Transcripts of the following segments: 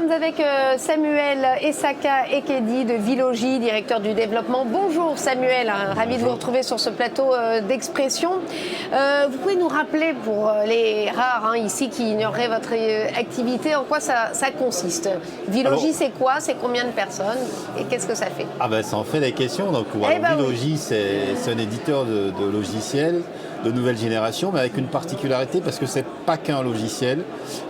sommes avec Samuel Essaka-Ekedi de Vilogy, directeur du développement. Bonjour Samuel, ravi de vous retrouver sur ce plateau d'Expression. Vous pouvez nous rappeler pour les rares ici qui ignoreraient votre activité, en quoi ça consiste? Vilogy, c'est quoi? C'est combien de personnes? Et qu'est-ce que ça fait? Ça en fait des questions. Donc, Vilogy, c'est un éditeur de logiciels de nouvelle génération, mais avec une particularité parce que c'est pas qu'un logiciel,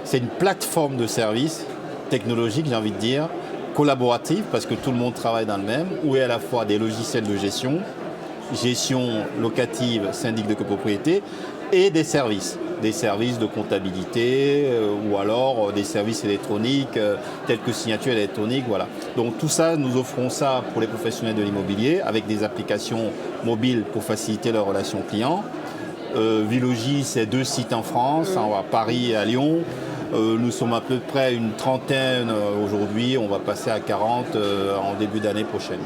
c'est une plateforme de services technologiques, j'ai envie de dire, collaborative, parce que tout le monde travaille dans le même, où il y a à la fois des logiciels de gestion locative, syndic de copropriété, et des services de comptabilité ou alors des services électroniques tels que signature électronique, voilà. Donc tout ça, nous offrons ça pour les professionnels de l'immobilier avec des applications mobiles pour faciliter leurs relations clients. Vilogy, c'est 2 sites en France, à Paris et à Lyon. Nous sommes à peu près une trentaine aujourd'hui, on va passer à 40 en début d'année prochaine.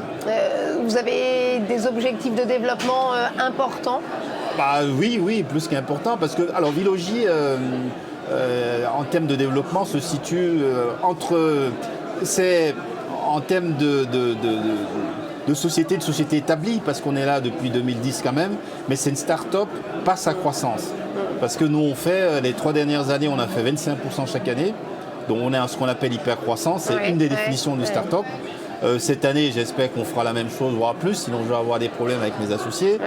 Vous avez des objectifs de développement importants? Oui, plus qu'important, parce que Vilogy, en termes de développement, se situe en termes de société établie, parce qu'on est là depuis 2010 quand même, mais c'est une start-up pas sa croissance. Parce que nous, les 3 dernières années, on a fait 25% chaque année, donc on est à ce qu'on appelle hyper-croissance, c'est une des définitions de start-up. Cette année, j'espère qu'on fera la même chose, voire plus, sinon je vais avoir des problèmes avec mes associés.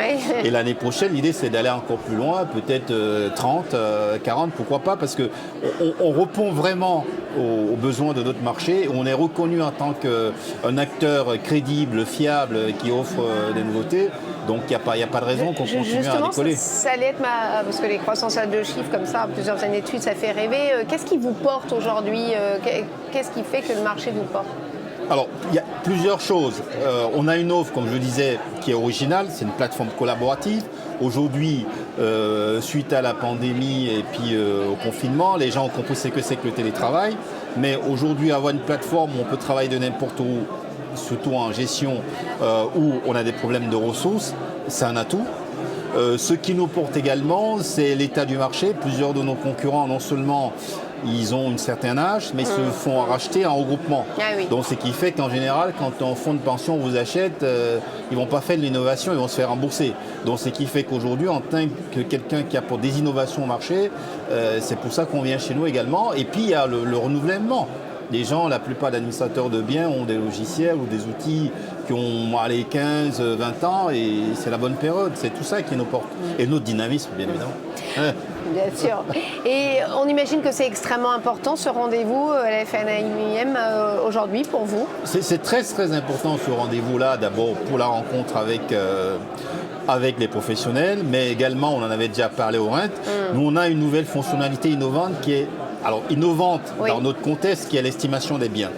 Et l'année prochaine, l'idée, c'est d'aller encore plus loin, peut-être 30, 40, pourquoi pas, parce qu'on répond vraiment aux besoins de notre marché. On est reconnu en tant qu'un acteur crédible, fiable, qui offre des nouveautés. Donc il n'y a pas de raison qu'on continue à décoller. Ça allait être parce que les croissances à 2 chiffres comme ça, plusieurs années de suite, ça fait rêver. Qu'est-ce qui vous porte aujourd'hui? Qu'est-ce qui fait que le marché vous porte? Alors, il y a plusieurs choses. On a une offre, comme je le disais, qui est originale. C'est une plateforme collaborative. Aujourd'hui, suite à la pandémie et puis au confinement, les gens ont compris ce que c'est que le télétravail. Mais aujourd'hui, avoir une plateforme où on peut travailler de n'importe où, surtout en gestion, où on a des problèmes de ressources, c'est un atout. Ce qui nous porte également, c'est l'état du marché. Plusieurs de nos concurrents, non seulement ils ont un certain âge, mais se font racheter en regroupement. Donc ce qui fait qu'en général, quand un fonds de pension vous achète, ils ne vont pas faire de l'innovation, ils vont se faire rembourser. Donc ce qui fait qu'aujourd'hui, en tant que quelqu'un qui apporte des innovations au marché, c'est pour ça qu'on vient chez nous également. Et puis il y a le renouvellement. Les gens, la plupart d'administrateurs de biens ont des logiciels ou des outils qui ont 15, 20 ans et c'est la bonne période. C'est tout ça qui nous porte. Et notre dynamisme, bien évidemment. Bien sûr. Et on imagine que c'est extrêmement important ce rendez-vous à la FNAIM aujourd'hui pour vous? C'est très important ce rendez-vous-là, d'abord pour la rencontre avec les professionnels, mais également, on en avait déjà parlé au RINT, nous on a une nouvelle fonctionnalité innovante qui est innovante dans notre contexte, qui est l'estimation des biens.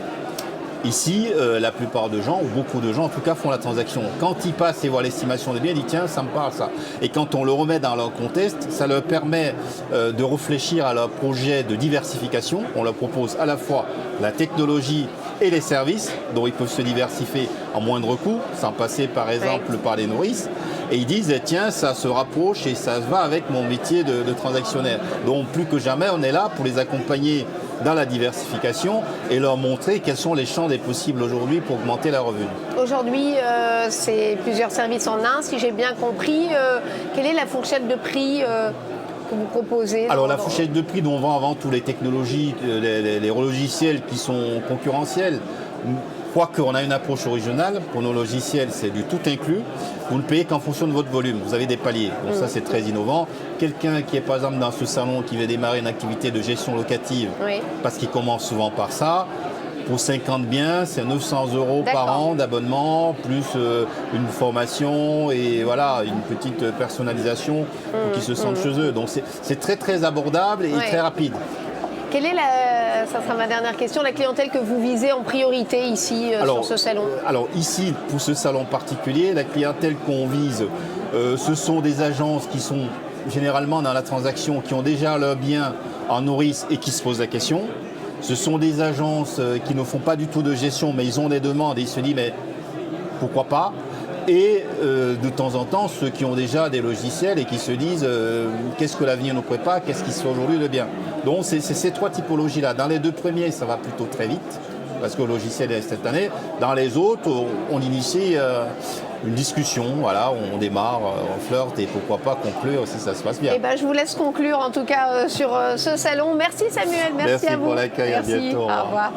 Ici, la plupart de gens, ou beaucoup de gens en tout cas, font la transaction. Quand ils passent et voient l'estimation des biens, ils disent tiens, ça me parle ça. Et quand on le remet dans leur contexte, ça leur permet de réfléchir à leur projet de diversification. On leur propose à la fois la technologie et les services, dont ils peuvent se diversifier en moindre coût, sans passer par exemple par les nourrices. Et ils disent, tiens, ça se rapproche et ça va avec mon métier de transactionnaire. Donc plus que jamais, on est là pour les accompagner dans la diversification et leur montrer quels sont les champs des possibles aujourd'hui pour augmenter la revenu. Aujourd'hui, c'est plusieurs services en un, si j'ai bien compris. Quelle est la fourchette de prix que vous proposez? Alors la fourchette de prix dont on vend avant tous les technologies, les logiciels qui sont concurrentiels, quoique on a une approche originale, pour nos logiciels c'est du tout inclus, vous ne payez qu'en fonction de votre volume, vous avez des paliers, donc ça c'est très innovant. Quelqu'un qui est par exemple dans ce salon qui veut démarrer une activité de gestion locative, parce qu'il commence souvent par ça, pour 50 biens, c'est 900 € par an d'abonnement, plus une formation et voilà, une petite personnalisation pour qu'ils se sentent chez eux. Donc c'est très très abordable et très rapide. Quelle est ça sera ma dernière question, la clientèle que vous visez en priorité ici sur ce salon? Alors ici, pour ce salon particulier, la clientèle qu'on vise, ce sont des agences qui sont généralement dans la transaction, qui ont déjà leurs biens en nourrice et qui se posent la question. Ce sont des agences qui ne font pas du tout de gestion, mais ils ont des demandes et ils se disent mais pourquoi pas. et de temps en temps ceux qui ont déjà des logiciels et qui se disent qu'est-ce que l'avenir nous prépare, qu'est-ce qui se fait aujourd'hui de bien. Donc c'est ces trois typologies-là. Dans les deux premiers, ça va plutôt très vite, parce que le logiciel est instantané. Dans les autres, on initie une discussion, voilà, on démarre, on flirte et pourquoi pas conclure si ça se passe bien. Eh ben, je vous laisse conclure en tout cas sur ce salon. Merci Samuel, merci à vous. Merci pour l'accueil, à bientôt. Au revoir.